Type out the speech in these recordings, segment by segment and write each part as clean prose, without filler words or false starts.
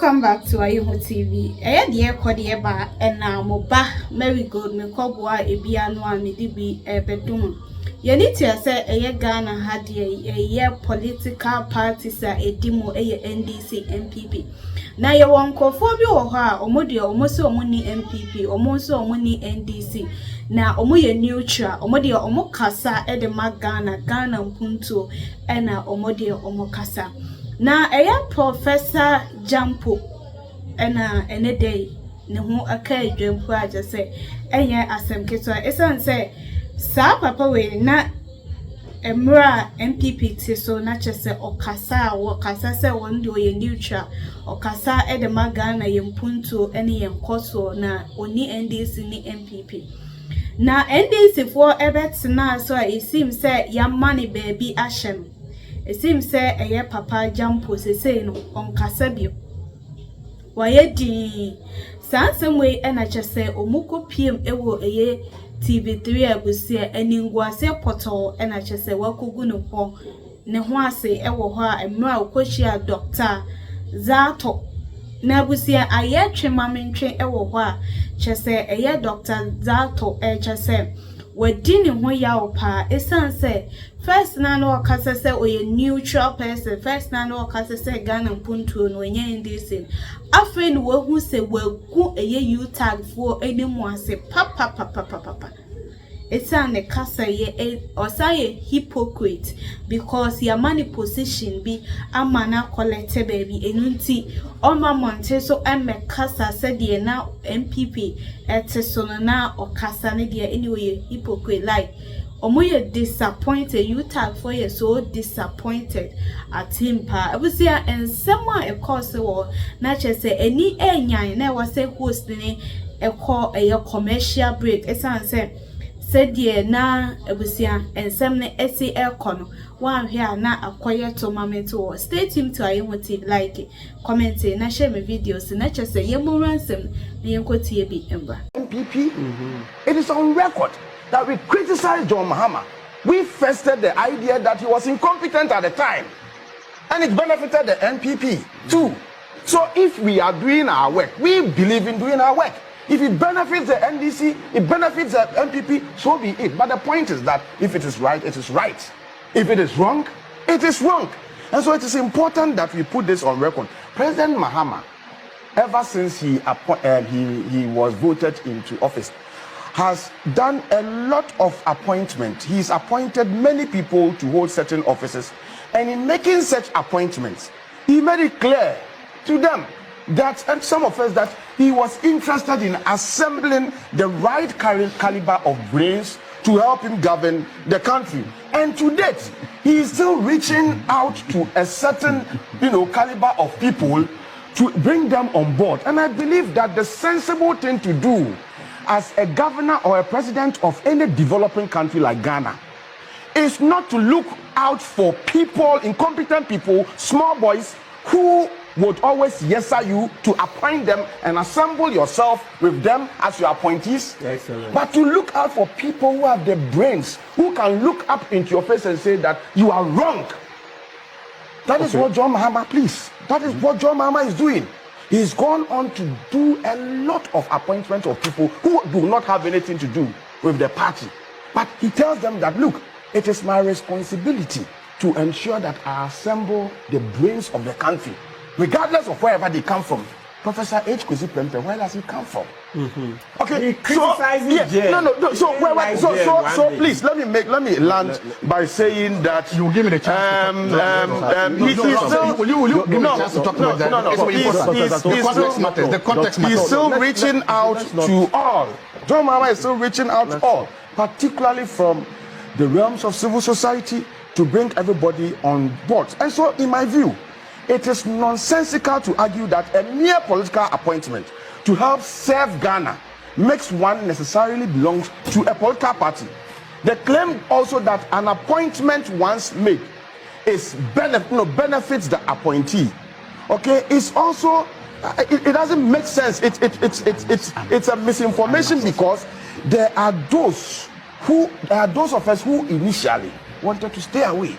Welcome back to Ayuho TV. Eya dear Kodia ba ena moba Mary Gold me kobwa ebia no a me di bi bedum. Ye need to say eya Ghana had ye political parties a edimo eye NDC MPP. Na ye won kofo bi wo ho a omode omo se omo ni MPP, omo se omo ni NDC. Na omo ye neutral, omode omo kasa e de ma Ghana mpunto ena omode omo kasa. Na eya Professor Jampo ene day ne ho aka adwampo aje se enye asem keto esan se sa papa we na emra MPP ti so na chese okasa wo kasa se won de oye neutral okasa e de magana ye mpunto ene ye nkoso na oni NDC ni MPP na NDC for ebetna so it seems say ya money baby ashem. It seems say eye papa Jampo say no on kasabio. Waye di sansem we na chese omuko PM ewo eye TV3 abusia eningwase poto na chese wakogu no ho ne ho ase ewo ho a emra okohia doctor zato na abusia aye twemamntwe ewo ho a chese eye doctor zato chese wadini ho ya opa esanse first na no okasa se oye neutral person first na no okasa se Ghana mpuntuo no enye ndisi afi no wahu se wagu eye u tag for enemu ase papa etane kasa ye osaye hypocrite because your money position be amana collect baby enunti oma monte so emme kasa se de na MPP eteso na okasa ne de anyway hypocrite like omoye disappointed you tag for you so disappointed at him pa abusia ensema e course wo na chese eni enyan na we say host ni e call a commercial break esan say said ye na abusia ensem ne ese ekono wan hwe na akoye to moment wo stay tuned to Ayuho TV like comment na share my videos na chese ye mo ransem na ye kotie bi emba MPP. It is on record that we criticized John Mahama. We fested the idea that he was incompetent at the time. And it benefited the NPP too. So if we are doing our work, we believe in doing our work. If it benefits the NDC, it benefits the NPP, so be it. But the point is that if it is right, it is right. If it is wrong, it is wrong. And so it is important that we put this on record. President Mahama, ever since he was voted into office, has done a lot of appointments. He's appointed many people to hold certain offices. And in making such appointments, he made it clear to them that, and some of us, that he was interested in assembling the right caliber of brains to help him govern the country. And to date, he is still reaching out to a certain, caliber of people to bring them on board. And I believe that the sensible thing to do as a governor or a president of any developing country like Ghana is not to look out for people, incompetent people, small boys who would always yesser you to appoint them and assemble yourself with them as your appointees. Excellent. But to look out for people who have the brains, who can look up into your face and say that you are wrong. That is what John Mahama, please. That is what John Mahama is doing. He's gone on to do a lot of appointments of people who do not have anything to do with the party. But he tells them that, look, it is my responsibility to ensure that I assemble the brains of the country, regardless of wherever they come from. Professor H. Kwesi Prempeh, where does he come from? Okay, he criticizes so please let me land by saying that you give me the chance. The context matters. He's still reaching out to all. John Mahama is still reaching out to all, particularly from the realms of civil society, to bring everybody on board. And so, in my view, it is nonsensical to argue that a mere political appointment to help serve Ghana makes one necessarily belongs to a political party. The claim also that an appointment once made is benefits the appointee. Okay, it's also it doesn't make sense. It's a misinformation because there are those of us who initially wanted to stay away,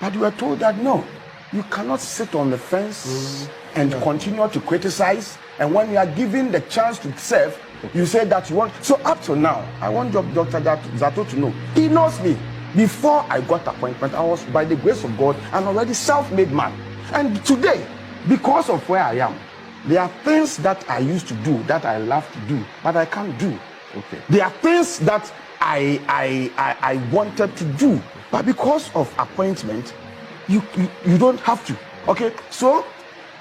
but we were told that no. You cannot sit on the fence and continue to criticize. And when you are given the chance to serve, you say that you want. So up to now, I want Dr. Zato to know. He knows me. Before I got appointment, I was, by the grace of God, an already self-made man. And today, because of where I am, there are things that I used to do that I love to do, but I can't do. Okay. There are things that I wanted to do, but because of appointment, you don't have to. Okay. So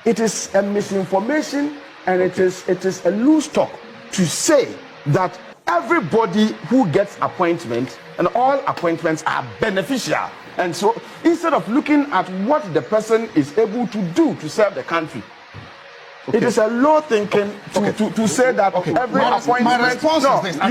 it is a misinformation and it is a loose talk to say that everybody who gets appointment and all appointments are beneficial. And so instead of looking at what the person is able to do to serve the country, it is a low thinking to say that every appointment. My response is this. I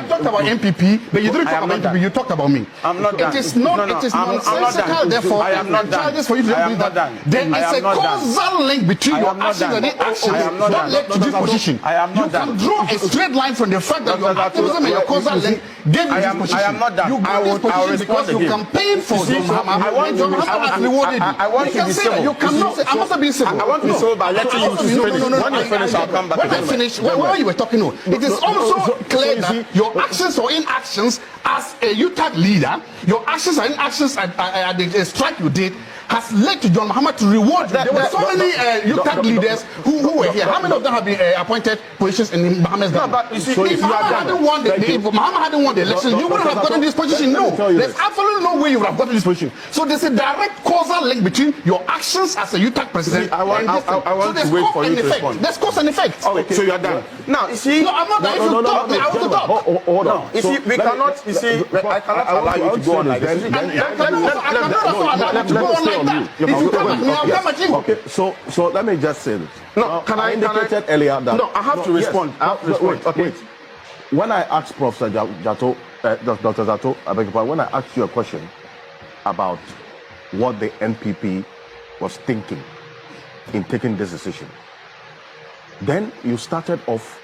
talked about MPP, but you didn't talk about MPP. You talked about me. I'm not done. It is nonsensical. Therefore, I am not done. Just for you to believe that there is a causal link between your actions and inactions that led to this position. I am not done. You can draw a straight line from the fact that your activism and your causal link gave you this position. I am not done. You got this position because you campaigned for John Mahama. And John Mahama has rewarded you. I want to be civil. You cannot say, I must be civil. I want to be civil by letting you finish. When you finish, I'll come back. When I finish, while you were talking, it is also clear that your actions or inactions as a UTAG leader, your actions and inactions at the strike you did, has led to John Mahama to reward you. There were so many UTAG leaders who were here. How many of them have been appointed positions in Mahama's government? But you see, if Mahama hadn't won the election, you wouldn't have gotten this position. No, there's absolutely no way you would have gotten this position. So there's a direct causal link between your actions as a UTAG president I want to wait for you to respond. There's cause and effect. Okay, so you are done. Now, you see... No, I'm not done. If you talk, I want to talk. Hold on. You see, we cannot... You see, I cannot allow you to go on like this. I cannot allow you to go on like that. If you come at me, I'll come at you. Okay, so let me just say this. No, I indicated earlier that... No, I have to respond. Yes, I have to respond. Wait. When I asked Professor Jato, Dr. Zato, I beg your pardon, when I asked you a question about what the NPP was thinking in taking this decision, then you started off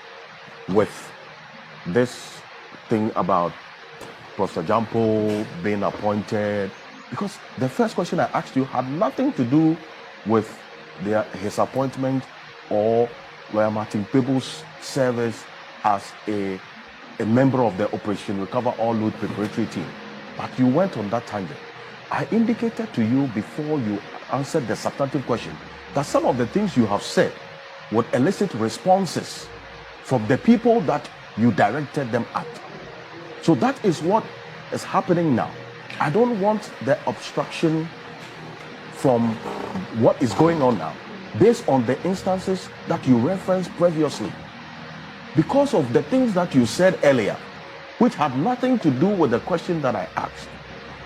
with this thing about Professor Jampo being appointed, because the first question I asked you had nothing to do with his appointment or Lawyer Martin Pebbles' service as a member of the Operation Recover All Load Preparatory Team. But you went on that tangent. I indicated to you before you answered the substantive question that some of the things you have said would elicit responses from the people that you directed them at. So that is what is happening now. I don't want the obstruction from what is going on now, based on the instances that you referenced previously. Because of the things that you said earlier, which had nothing to do with the question that I asked,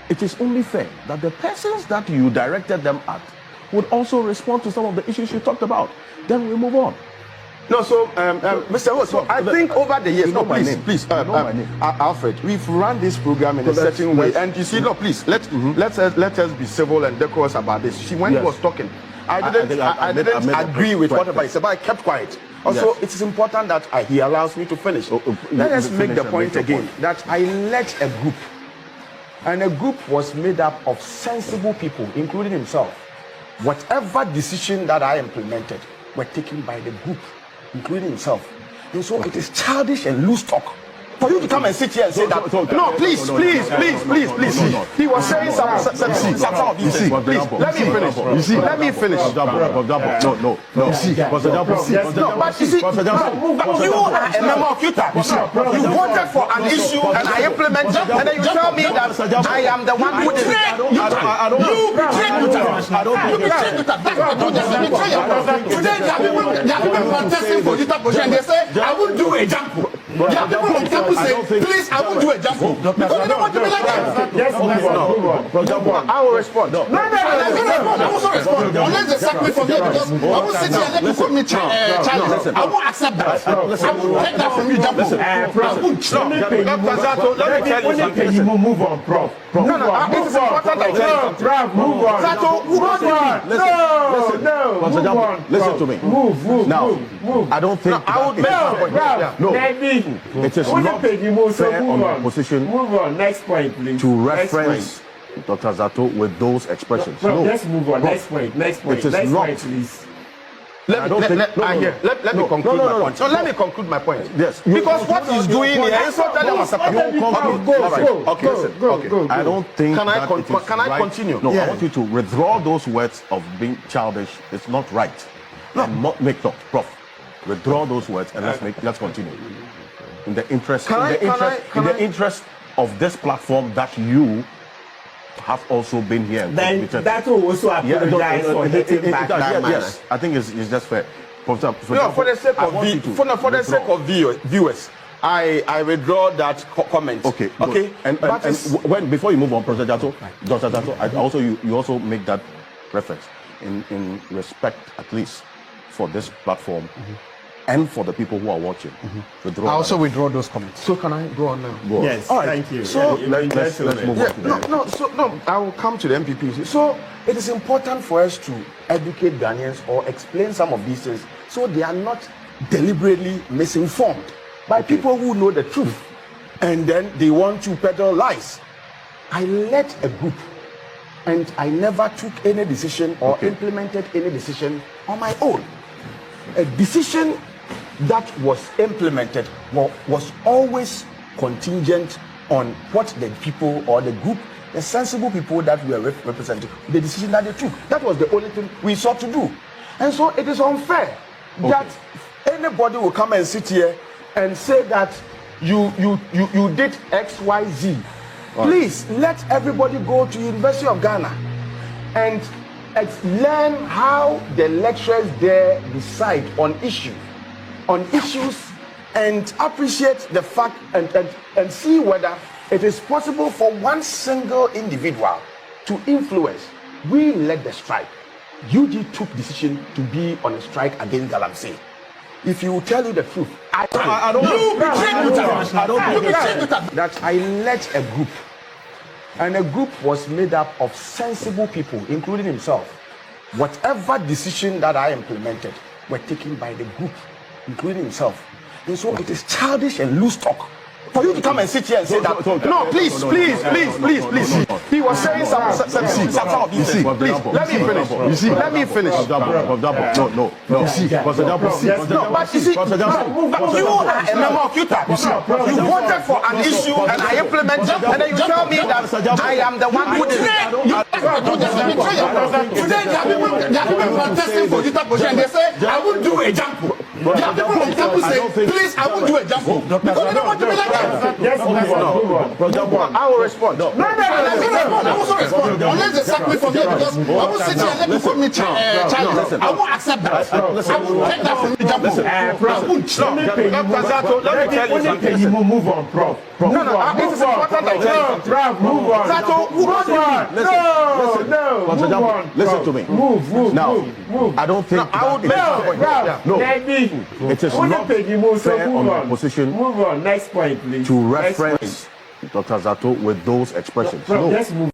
it is only fair that the persons that you directed them at would also respond to some of the issues you talked about. Then we move on. No, so, Mr. Host, so I think over the years, please, Alfred, we've run this program in a certain way, and you see, no, please, let us be civil and decorous about this. See, when he was talking, I didn't agree with whatever he said, but I kept quiet. Also, it is important that he allows me to finish. Let us make the point again that I led a group, and a group was made up of sensible people, including himself. Whatever decision that I implemented were taken by the group, including himself. And so it is childish and loose talk for you to come and sit here and say that. No, please. He was saying some of these things. Please, let me finish. You see, let me finish. No. You see, but you see, you are a member of UTAG. You voted for an issue and I implemented, and then you tell me that I am the one who did it. You betrayed UTAG. You betrayed UTAG. Today, there are people contesting for UTAG, and they say, I will do a jump. There are people on campus say, please, I won't do a jump. Because they don't want to be like that. Yes, I will respond. No, I will also respond. Unless they sack me from here, because I won't sit here and let you call me Charles. I won't accept that. I won't take that from you, Jump. Let me tell you something. Move on, Prof. No, it is important that I tell you. Prof, move on. No. Listen to me. Move. Now, I don't think I would make a point. It is not fair on the opposition Move on. Next point, please. to reference Dr. Zato, with those expressions. Prof, no. let's move on. Prof, Next point. Next point. It is Next not. point, please. Let me conclude my point. So let me conclude my point. Yes. Because what he's doing here is not telling us about. Okay. I don't think. Can I right. continue? No, Yeah. I want you to withdraw those words of being childish. It's not right. No, not make talk, Prof. Withdraw those words and let's continue. In the interest interest of this platform that you have also been here. And Then that will also apologize for hitting back that manner. Yes, I think it's just fair. For For the sake of viewers, I withdraw that comment. Okay. And when before you move on, Professor Jato, Dr. Jato, you also make that reference in respect, at least, for this platform and for the people who are watching. I also withdraw those comments. So can I go on now? Go on. Yes. All right. Thank you. So let's move on. No, I will come to the MPP. So it is important for us to educate Ghanaians or explain some of these things so they are not deliberately misinformed by people who know the truth and then they want to peddle lies. I led a group and I never took any decision or implemented any decision on my own. A decision that was implemented was always contingent on what the people or the group, the sensible people that we are representing, the decision that they took. That was the only thing we sought to do. And so it is unfair that anybody will come and sit here and say that you did X, Y, Z. Please let everybody go to University of Ghana and learn how the lecturers there decide on issues and appreciate the fact and see whether it is possible for one single individual to influence. We led the strike. UG took decision to be on a strike against Galamsey. If you will tell you the truth, I led a group. And a group was made up of sensible people, including himself. Whatever decision that I implemented were taken by the group, including himself. And so it is childish and loose talk for you to come and sit here and say that. No, please. He was saying some of these things. Please, let me finish. Let me finish. No. But you see, you are a member of UTAP. You voted for an issue and I implemented, and then you tell me that I am the one who did it. Today, there are people who are testing for UTAP position and they say, I won't do a jump. There are people on campus say, please, I won't do a jump. Because they don't want to be like that. Yes, move on. I will respond. No, I also respond. Unless they sack me from here because I will sit here and let me call me child. I won't accept that. I will take that from me, jump. Let me move on, Prof. No, it is important that Prof, move on. Listen to me. Move. Now, I don't think I would it is not fair on the opposition Move on. Next point, please. to reference Dr. Zato with those expressions. Let's move